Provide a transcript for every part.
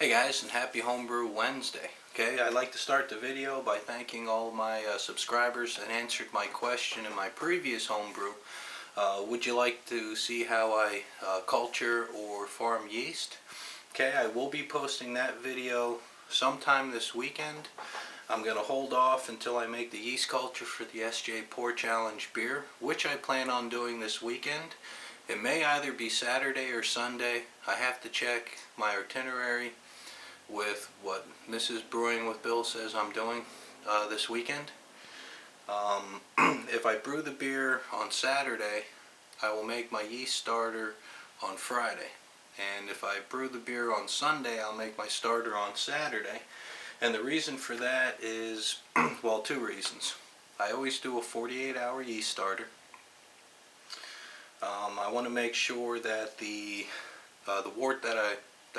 Hey guys, and happy Homebrew Wednesday. Okay, I'd like to start the video by thanking all of my subscribers that answered my question in my previous homebrew. Would you like to see how I culture or farm yeast? Okay, I will be posting that video sometime this weekend. I'm going to hold off until I make the yeast culture for the SJporr Challenge beer, which I plan on doing this weekend. It may either be Saturday or Sunday. I have to check my itinerary with what Mrs. Brewing with Bill says I'm doing this weekend. If I brew the beer on Saturday, I will make my yeast starter on Friday. And if I brew the beer on Sunday, I'll make my starter on Saturday. And the reason for that is, well, two reasons. I always do a 48-hour yeast starter. I want to make sure that the wort that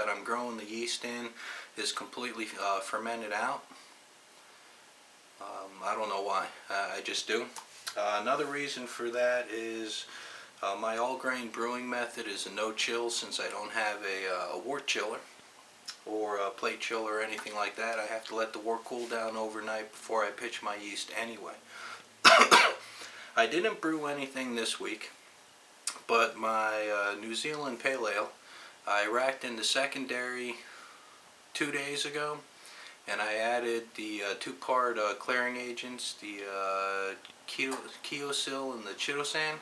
I'm growing the yeast in is completely fermented out. I don't know why, I just do. Another reason for that is my all-grain brewing method is a no-chill, since I don't have a wort chiller or a plate chiller or anything like that. I have to let the wort cool down overnight before I pitch my yeast anyway. I didn't brew anything this week, but my New Zealand Pale Ale, I racked into secondary 2 days ago, and I added the two-part clearing agents, the Keosil and the Chitosan.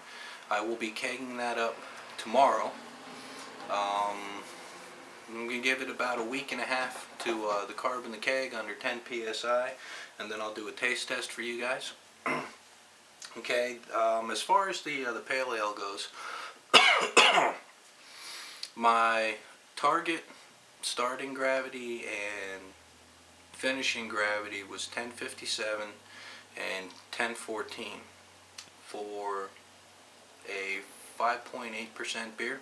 I will be kegging that up tomorrow. I'm going to give it about a week and a half to the carb in the keg under 10 psi, and then I'll do a taste test for you guys. Okay, as far as the Pale Ale goes, my target starting gravity and finishing gravity was 1057 and 1014 for a 5.8% beer,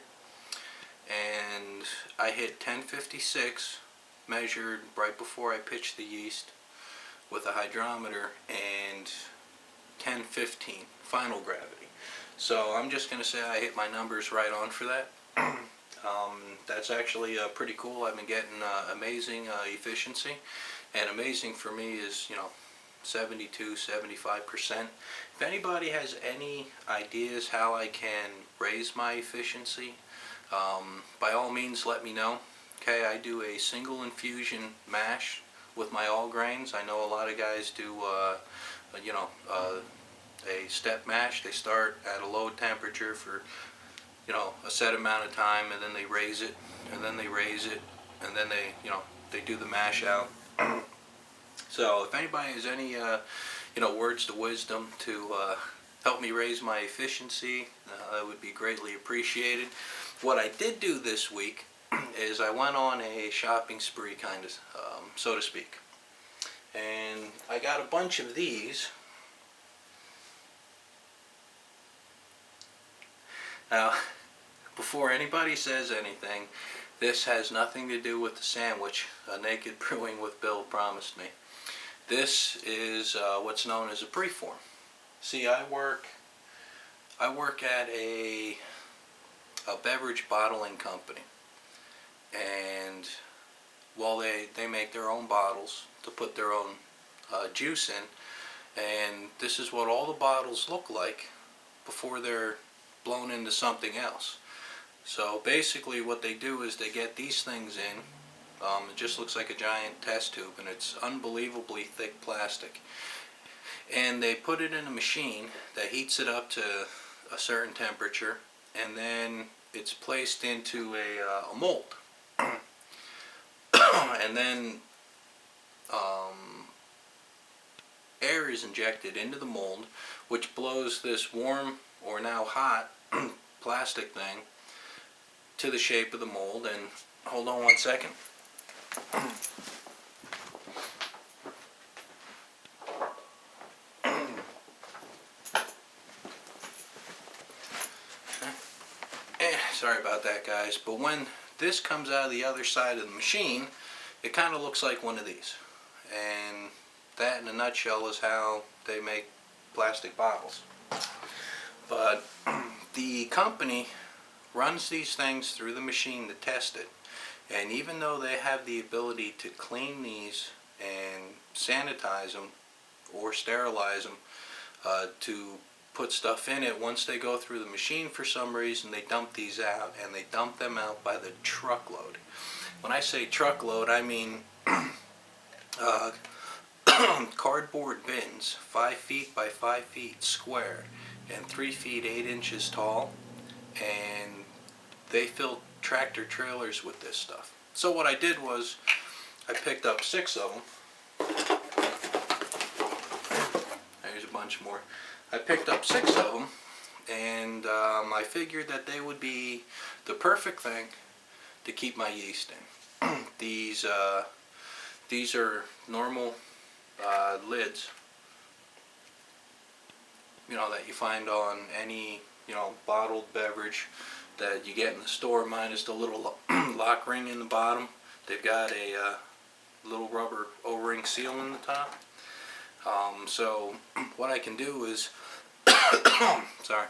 and I hit 1056 measured right before I pitched the yeast with a hydrometer, and 1015 final gravity. So I'm just going to say I hit my numbers right on for that. That's actually pretty cool. I've been getting amazing efficiency, and amazing for me is, 72–75%. If anybody has any ideas how I can raise my efficiency, by all means let me know. Okay, I do a single infusion mash with my all grains. I know a lot of guys do a step mash. They start at a low temperature for a set amount of time, and then they raise it, and then they raise it, and then they do the mash out. So if anybody has any words to wisdom to help me raise my efficiency, that would be greatly appreciated. What I did do this week is I went on a shopping spree, kind of, so to speak, and I got a bunch of these. Now, before anybody says anything, this has nothing to do with the sandwich Naked Brewing with Bill promised me. This is what's known as a preform. See, I work at a beverage bottling company, and while they make their own bottles to put their own juice in, and this is what all the bottles look like before they're blown into something else. So basically what they do is they get these things in. It just looks like a giant test tube, and it's unbelievably thick plastic, and they put it in a machine that heats it up to a certain temperature, and then it's placed into a mold. And then air is injected into the mold, which blows this warm, or now hot, plastic thing to the shape of the mold. And hold on one second. Sorry about that, guys, but when this comes out of the other side of the machine, it kind of looks like one of these. And that in a nutshell is how they make plastic bottles. But the company runs these things through the machine to test it, And even though they have the ability to clean these and sanitize them or sterilize them, to put stuff in it, once they go through the machine, for some reason they dump these out, and they dump them out by the truckload. When I say truckload, I mean cardboard bins 5 feet by 5 feet square and 3 feet 8 inches tall, and they fill tractor trailers with this stuff. So what I did was I picked up 6 of them. There's a bunch more. I picked up 6 of them, and I figured that they would be the perfect thing to keep my yeast in. These are normal lids, that you find on any bottled beverage that you get in the store, minus the little lock ring in the bottom. They've got a little rubber O-ring seal in the top. So what I can do is sorry,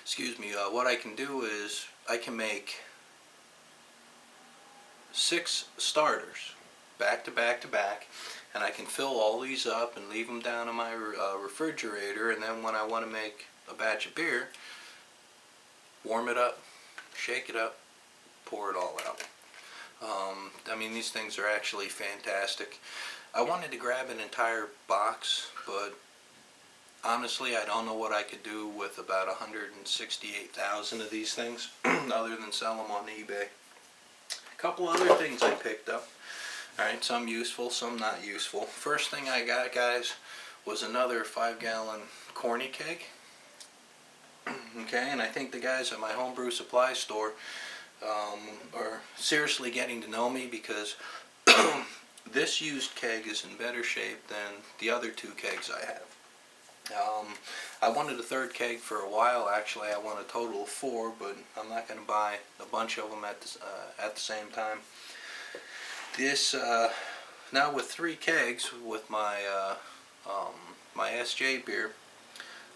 excuse me, what I can do is I can make 6 starters back to back to back, and I can fill all these up and leave them down in my refrigerator, and then when I want to make a batch of beer, warm it up, shake it up, pour it all out. I mean, these things are actually fantastic. I wanted to grab an entire box, but honestly I don't know what I could do with about 168,000 of these things other than sell them on eBay. A couple other things I picked up. Alright, some useful, some not useful. First thing I got, guys, was another 5-gallon corny keg. Okay, and I think the guys at my homebrew supply store are seriously getting to know me, because this used keg is in better shape than the other 2 kegs I have. I wanted a 3rd keg for a while. Actually, I want a total of 4, but I'm not going to buy a bunch of them at the same time. This now with 3 kegs with my my SJporr,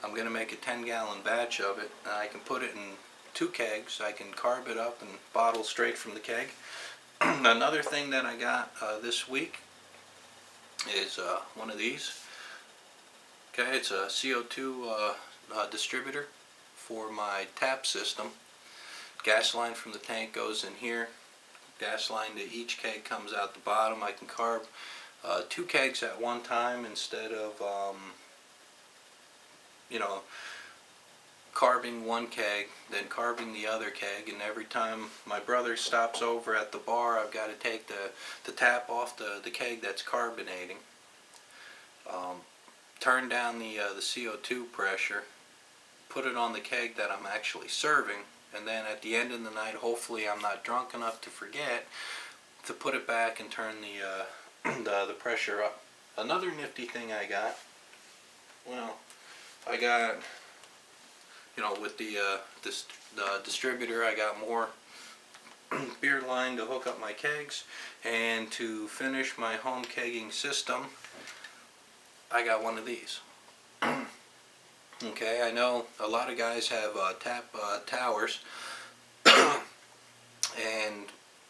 I'm going to make a 10-gallon batch of it, and I can put it in 2 kegs. I can carb it up and bottle straight from the keg. Another thing that I got this week is one of these. Okay, it's a CO2 distributor for my tap system. Gas line from the tank goes in here. Gas line to each keg comes out the bottom. I can carb 2 kegs at one time instead of carbing 1 keg, then carbing the other keg, and every time my brother stops over at the bar, I've got to take the tap off the keg that's carbonating, turn down the CO2 pressure, put it on the keg that I'm actually serving, and then at the end of the night, hopefully I'm not drunk enough to forget to put it back and turn the pressure up. Another nifty thing I got, I got, with the distributor, I got more beer line to hook up my kegs, and to finish my home kegging system, I got one of these. Okay, I know a lot of guys have tap towers, and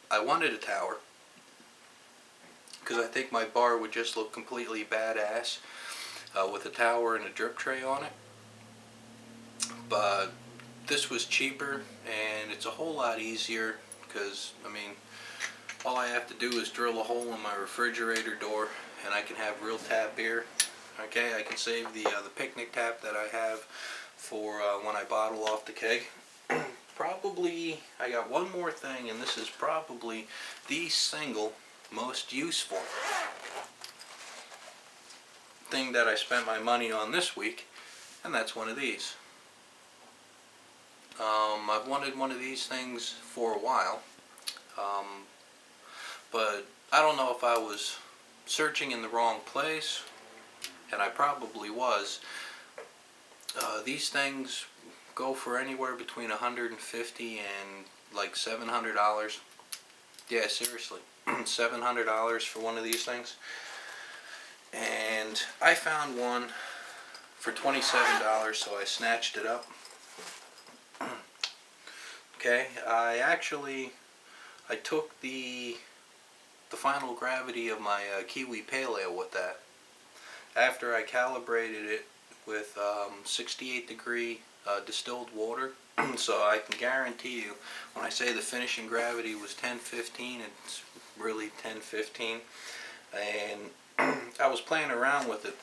I wanted a tower because I think my bar would just look completely badass with a tower and a drip tray on it. But this was cheaper, and it's a whole lot easier because, I mean, all I have to do is drill a hole in my refrigerator door, and I can have real tap beer. Okay, I can save the picnic tap that I have for when I bottle off the keg. Probably, I got one more thing, and this is probably the single most useful thing that I spent my money on this week, and that's one of these. I've wanted one of these things for a while, but I don't know if I was searching in the wrong place, and I probably was. These things go for anywhere between $150 and like $700. Yeah, seriously, $700 for one of these things. And I found one for $27, so I snatched it up. Okay, I actually I took the final gravity of my Kiwi Pale Ale with that. After I calibrated it with 68 degree distilled water, so I can guarantee you when I say the finishing gravity was 1015, it's really 1015. And I was playing around with it.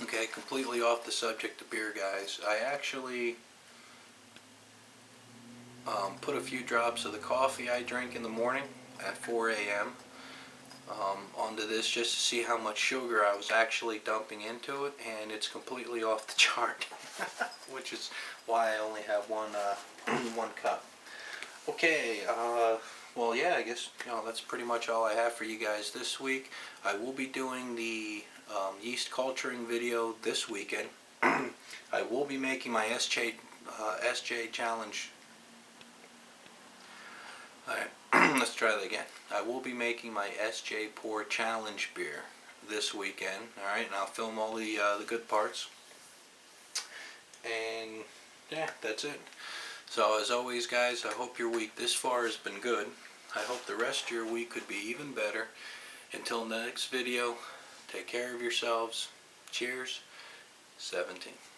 Okay, completely off the subject of beer, guys. I actually put a few drops of the coffee I drink in the morning at 4 a.m. Onto this just to see how much sugar I was actually dumping into it, and it's completely off the chart, which is why I only have one cup. Okay, well, yeah, I guess that's pretty much all I have for you guys this week. I will be doing the yeast culturing video this weekend. I will be making my SJ challenge. Alright, let's try that again. I will be making my SJporr challenge beer this weekend. Alright, and I'll film all the good parts. And yeah, that's it. So as always, guys, I hope your week this far has been good. I hope the rest of your week could be even better. Until next video, take care of yourselves. Cheers. 17.